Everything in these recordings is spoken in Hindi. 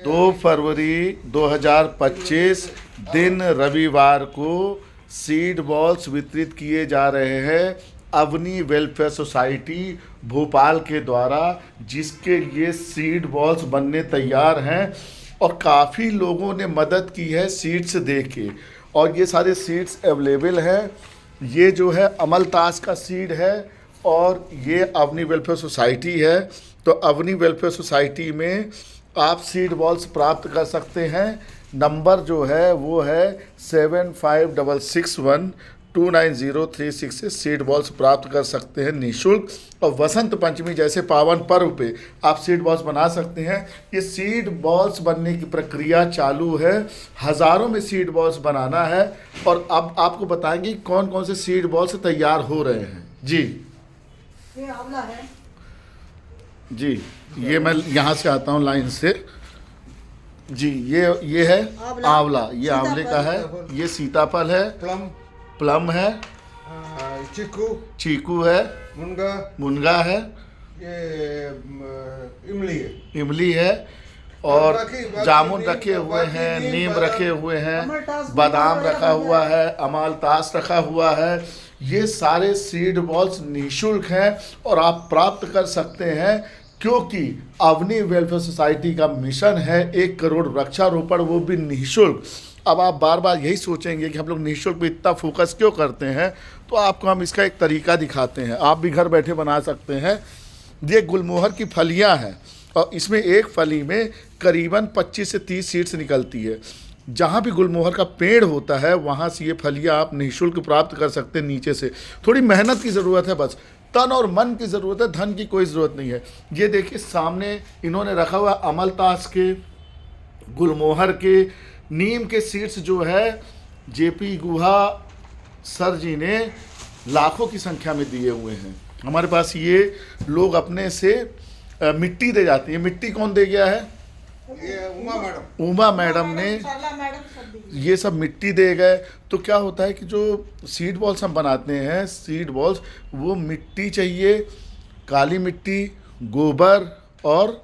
2 फरवरी 2025 दिन रविवार को सीड बॉल्स वितरित किए जा रहे हैं अवनी वेलफेयर सोसाइटी भोपाल के द्वारा, जिसके लिए सीड बॉल्स बनने तैयार हैं और काफ़ी लोगों ने मदद की है सीड्स दे के। और ये सारे सीड्स अवेलेबल हैं। ये जो है अमलतास का सीड है और ये अवनी वेलफेयर सोसाइटी है। तो अवनी वेलफेयर सोसाइटी में आप सीड बॉल्स प्राप्त कर सकते हैं। नंबर जो है वो है 7566129036 से सीड बॉल्स प्राप्त कर सकते हैं निःशुल्क। और वसंत पंचमी जैसे पावन पर्व पे आप सीड बॉल्स बना सकते हैं। ये सीड बॉल्स बनने की प्रक्रिया चालू है, हज़ारों में सीड बॉल्स बनाना है। और अब आपको बताएंगे कौन कौन से सीड बॉल्स तैयार हो रहे हैं। जी ये आंवला है जी, ये मैं यहाँ से आता हूँ लाइन से जी। ये है आंवला, ये आंवले का है। ये सीताफल है, प्लम है, चीकू है, मुनगा है, ये इमली है और जामुन रखे हुए हैं, नीम रखे हुए हैं, बादाम रखा हुआ है, अमलतास रखा हुआ है। ये सारे सीड बॉल्स निःशुल्क हैं और आप प्राप्त कर सकते हैं, क्योंकि अवनी वेलफेयर सोसाइटी का मिशन है 1 करोड़ वृक्षारोपण, वो भी निःशुल्क। अब आप बार बार यही सोचेंगे कि हम लोग निःशुल्क पे इतना फोकस क्यों करते हैं, तो आपको हम इसका एक तरीका दिखाते हैं। आप भी घर बैठे बना सकते हैं। ये गुलमोहर की फलियां हैं और इसमें एक फली में करीबन 25 से 30 सीड्स निकलती है। जहाँ भी गुलमोहर का पेड़ होता है वहाँ से ये फलियां आप निःशुल्क प्राप्त कर सकते हैं। नीचे से थोड़ी मेहनत की ज़रूरत है, बस तन और मन की ज़रूरत है, धन की कोई ज़रूरत नहीं है। ये देखिए सामने इन्होंने रखा हुआ अमलतास के, गुलमोहर के, नीम के सीड्स जो है जेपी गुहा सर जी ने लाखों की संख्या में दिए हुए हैं। हमारे पास ये लोग अपने से मिट्टी दे जाती है। मिट्टी कौन दे गया है? ये उमा मैडम ने ये सब मिट्टी दे गए। तो क्या होता है कि जो सीड बॉल्स हम बनाते हैं, सीड बॉल्स, वो मिट्टी चाहिए, काली मिट्टी, गोबर, और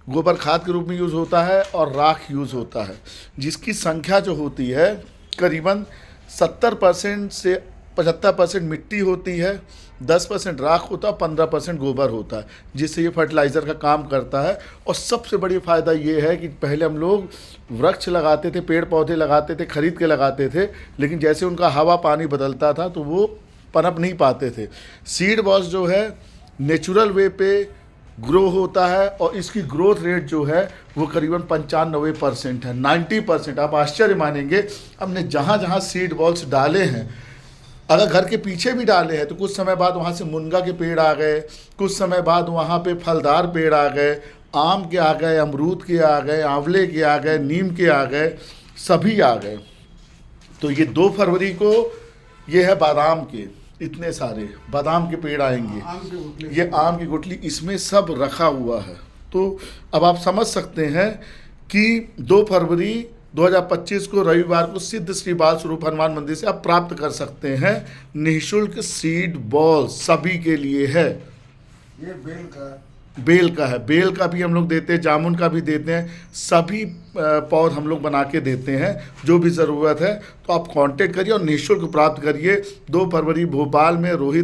गोबर खाद के रूप में यूज़ होता है और राख यूज़ होता है, जिसकी संख्या जो होती है करीबन 70% से 75% मिट्टी होती है, 10% राख होता है, 15% गोबर होता है, जिससे ये फर्टिलाइज़र का काम करता है। और सबसे बड़ी फ़ायदा ये है कि पहले हम लोग वृक्ष लगाते थे, पेड़ पौधे लगाते थे, खरीद के लगाते थे, लेकिन जैसे उनका हवा पानी बदलता था तो वो पनप नहीं पाते थे। सीड बॉल्स जो है नेचुरल वे पे ग्रो होता है और इसकी ग्रोथ रेट जो है वो करीबन 95% है, 90%। आप आश्चर्य मानेंगे, हमने जहाँ जहाँ सीड बॉल्स डाले हैं, अगर घर के पीछे भी डाले हैं तो कुछ समय बाद वहाँ से मुनगा के पेड़ आ गए, कुछ समय बाद वहाँ पे फलदार पेड़ आ गए, आम के आ गए, अमरूद के आ गए, आंवले के आ गए, नीम के आ गए, सभी आ गए। तो ये 2 फरवरी को ये है बादाम के, इतने सारे बादाम के पेड़ आएंगे। ये आम की गुठली, इसमें सब रखा हुआ है। तो अब आप समझ सकते हैं कि 2 फरवरी 2025 को रविवार को सिद्ध श्री बाल स्वरूप हनुमान मंदिर से आप प्राप्त कर सकते हैं निःशुल्क सीड बॉल। सभी के लिए है। ये बेल का है, बेल का भी हम लोग देते हैं, जामुन का भी देते हैं, सभी पौध हम लोग बना के देते हैं। जो भी ज़रूरत है तो आप कांटेक्ट करिए और निःशुल्क प्राप्त करिए। 2 फरवरी भोपाल में रोहित